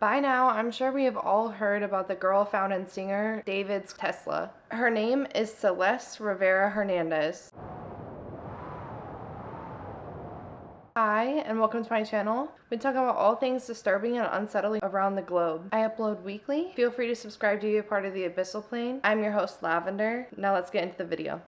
By now, I'm sure we have all heard about the girl found in singer David's Tesla. Her name is Celeste Rivera Hernandez. Hi, and welcome to my channel. We talk about all things disturbing and unsettling around the globe. I upload weekly. Feel free to subscribe to be a part of the Abyssal Plane. I'm your host, Lavender. Now let's get into the video.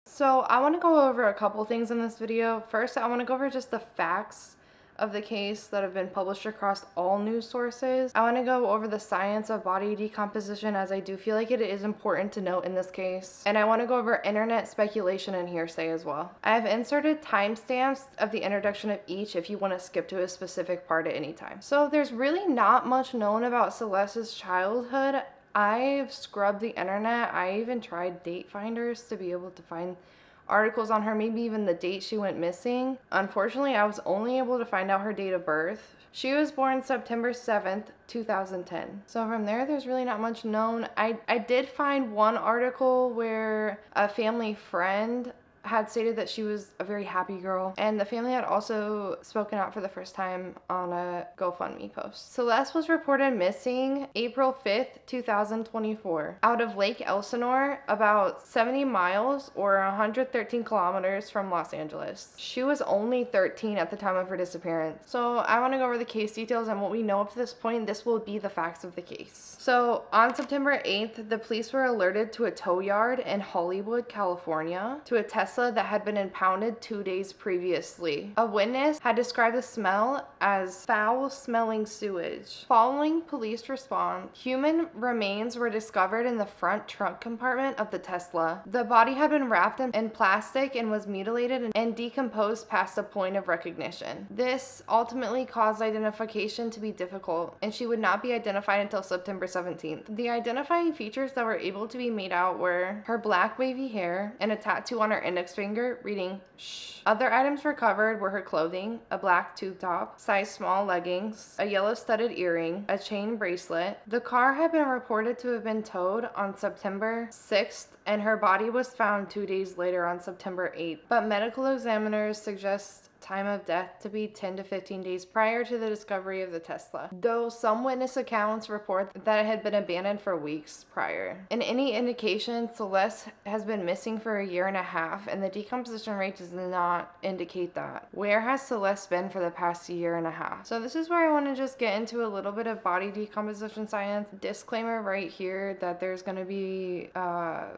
So I want to go over a couple things in this video. First, I want to go over just the facts of the case that have been published across all news sources. I want to go over the science of body decomposition, as I do feel like it is important to note in this case. And I want to go over internet speculation and hearsay as well. I have inserted timestamps of the introduction of each if you want to skip to a specific part at any time. So there's really not much known about Celeste's childhood. I've scrubbed the internet. I even tried date finders to be able to find articles on her, maybe even the date she went missing. Unfortunately, I was only able to find out her date of birth. She was born September 7th, 2010. So from there's really not much known. I did find one article where a family friend had stated that she was a very happy girl, and the family had also spoken out for the first time on a GoFundMe post. Celeste was reported missing April 5th, 2024, out of Lake Elsinore, about 70 miles or 113 kilometers from Los Angeles. She was only 13 at the time of her disappearance. So I want to go over the case details and what we know up to this point. This will be the facts of the case. So on September 8th, the police were alerted to a tow yard in Hollywood, California, to a Tesla that had been impounded 2 days previously. A witness had described the smell as foul-smelling sewage. Following police response, human remains were discovered in the front trunk compartment of the Tesla. The body had been wrapped in plastic and was mutilated and decomposed past a point of recognition. This ultimately caused identification to be difficult, and she would not be identified until September 17th. The identifying features that were able to be made out were her black wavy hair and a tattoo on her index finger reading "shh." Other items recovered were her clothing, a black tube top, size small leggings, a yellow studded earring, a chain bracelet. The car had been reported to have been towed on September 6th, and her body was found 2 days later on September 8th. But medical examiners suggest time of death to be 10 to 15 days prior to the discovery of the Tesla, though some witness accounts report that it had been abandoned for weeks prior. In any indication, Celeste has been missing for a year and a half, and the decomposition rate does not indicate that. Where has Celeste been for the past year and a half? So this is where I want to just get into a little bit of body decomposition science. Disclaimer right here that there's going to be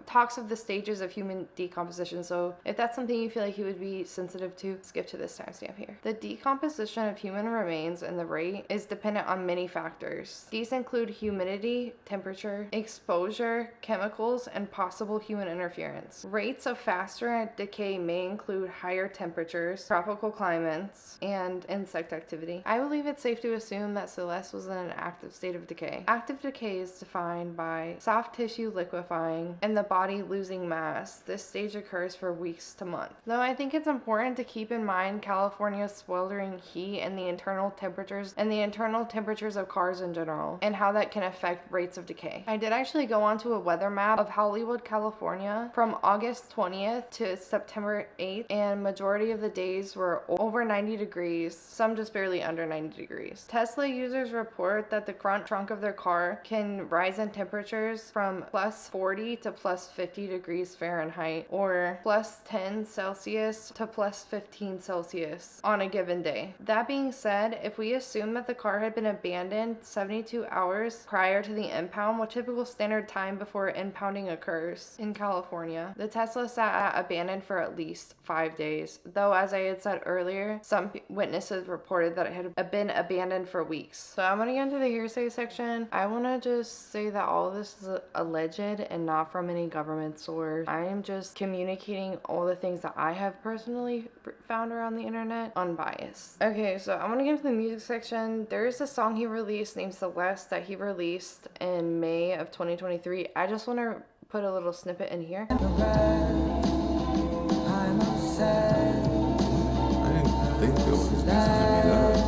talks of the stages of human decomposition, so if that's something you feel like you would be sensitive to, skip to this timestamp here. The decomposition of human remains and the rate is dependent on many factors. These include humidity, temperature, exposure, chemicals, and possible human interference. Rates of faster decay may include higher temperatures, tropical climates, and insect activity. I believe it's safe to assume that Celeste was in an active state of decay. Active decay is defined by soft tissue liquefying and the body losing mass. This stage occurs for weeks to months. Though I think it's important to keep in mind California's sweltering heat and the internal temperatures of cars in general, and how that can affect rates of decay. I did actually go onto a weather map of Hollywood, California from August 20th to September 8th, and majority of the days were over 90 degrees, some just barely under 90 degrees. Tesla users report that the front trunk of their car can rise in temperatures from plus 40 to plus 50 degrees Fahrenheit, or plus 10 Celsius to plus 15 Celsius on a given day. That being said, if we assume that the car had been abandoned 72 hours prior to the impound, what typical standard time before impounding occurs in California, the Tesla sat at abandoned for at least 5 days, though as I had said earlier, some witnesses reported that it had been abandoned for weeks. So I'm going to get into the hearsay section. I want to just say that all of this is alleged and not from any government source. I am just communicating all the things that I have personally found around the internet, unbiased. Okay, so I'm gonna get into the music section. There's a song he released named Celeste that he released in May of 2023. I just want to put a little snippet in here. I'm upset. I didn't think there was music to be that.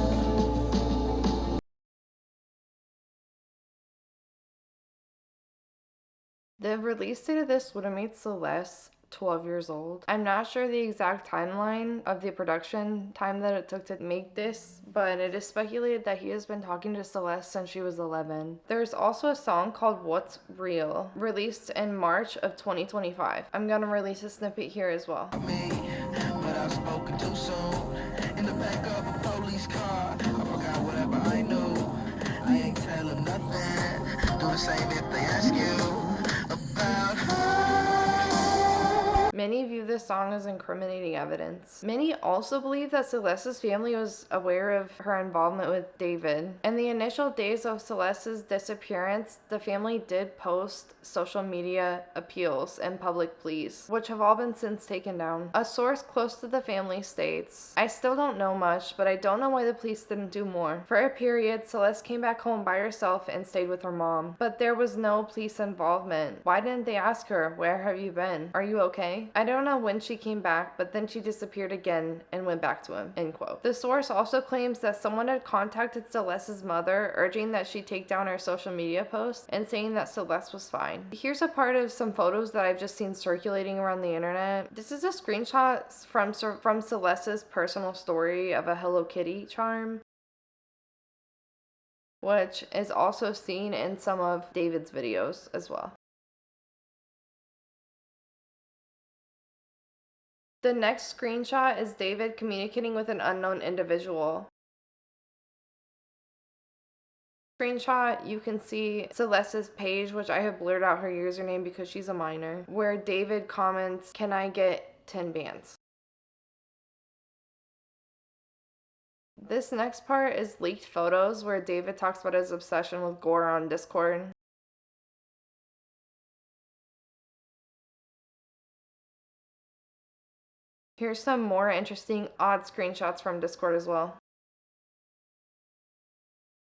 The release date of this would have made Celeste 12 years old. I'm not sure the exact timeline of the production time that it took to make this, but it is speculated that he has been talking to Celeste since she was 11. There's also a song called What's Real, released in March of 2025. I'm gonna release a snippet here as well. But I've spoken too soon. In the back of a police car, I forgot whatever I knew. I ain't telling nothing. Do the same if they ask you about her. Many view this song as incriminating evidence. Many also believe that Celeste's family was aware of her involvement with David. In the initial days of Celeste's disappearance, the family did post social media appeals and public pleas, which have all been since taken down. A source close to the family states, "I still don't know much, but I don't know why the police didn't do more. For a period, Celeste came back home by herself and stayed with her mom, but there was no police involvement. Why didn't they ask her, 'Where have you been? Are you okay?' I don't know when she came back, but then she disappeared again and went back to him," end quote. The source also claims that someone had contacted Celeste's mother, urging that she take down her social media post and saying that Celeste was fine. Here's a part of some photos that I've just seen circulating around the internet. This is a screenshot from Celeste's personal story of a Hello Kitty charm, which is also seen in some of David's videos as well. The next screenshot is David communicating with an unknown individual. Screenshot, you can see Celeste's page, which I have blurred out her username because she's a minor, where David comments, "Can I get 10 bands?" This next part is leaked photos where David talks about his obsession with gore on Discord. Here's some more interesting odd screenshots from Discord as well.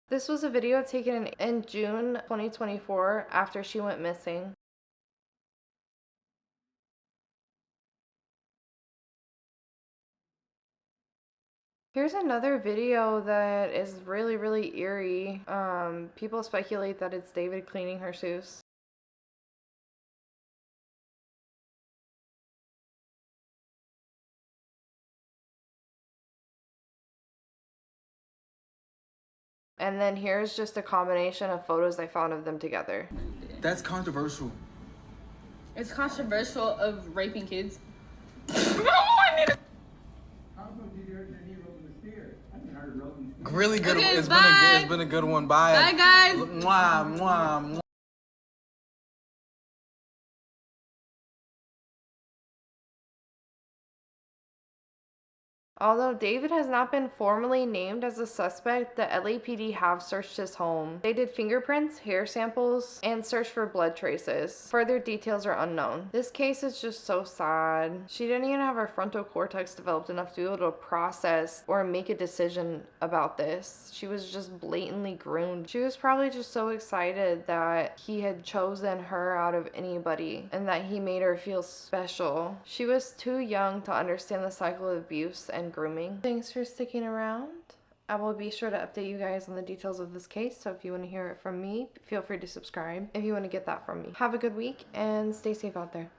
This was a video taken in June 2024 after she went missing. Here's another video that is really eerie. People speculate that it's David cleaning her shoes. And then here's just a combination of photos I found of them together. That's controversial. It's controversial of raping kids. Really good. Okay, It's bye. been a good one. Bye. Bye, guys. Mwah, mwah, mwah. Although David has not been formally named as a suspect, the LAPD have searched his home. They did fingerprints, hair samples, and searched for blood traces. Further details are unknown. This case is just so sad. She didn't even have her frontal cortex developed enough to be able to process or make a decision about this. She was just blatantly groomed. She was probably just so excited that he had chosen her out of anybody and that he made her feel special. She was too young to understand the cycle of abuse and grooming. Thanks for sticking around. I will be sure to update you guys on the details of this case, so if you want to hear it from me, feel free to subscribe if you want to get that from me. Have a good week and stay safe out there.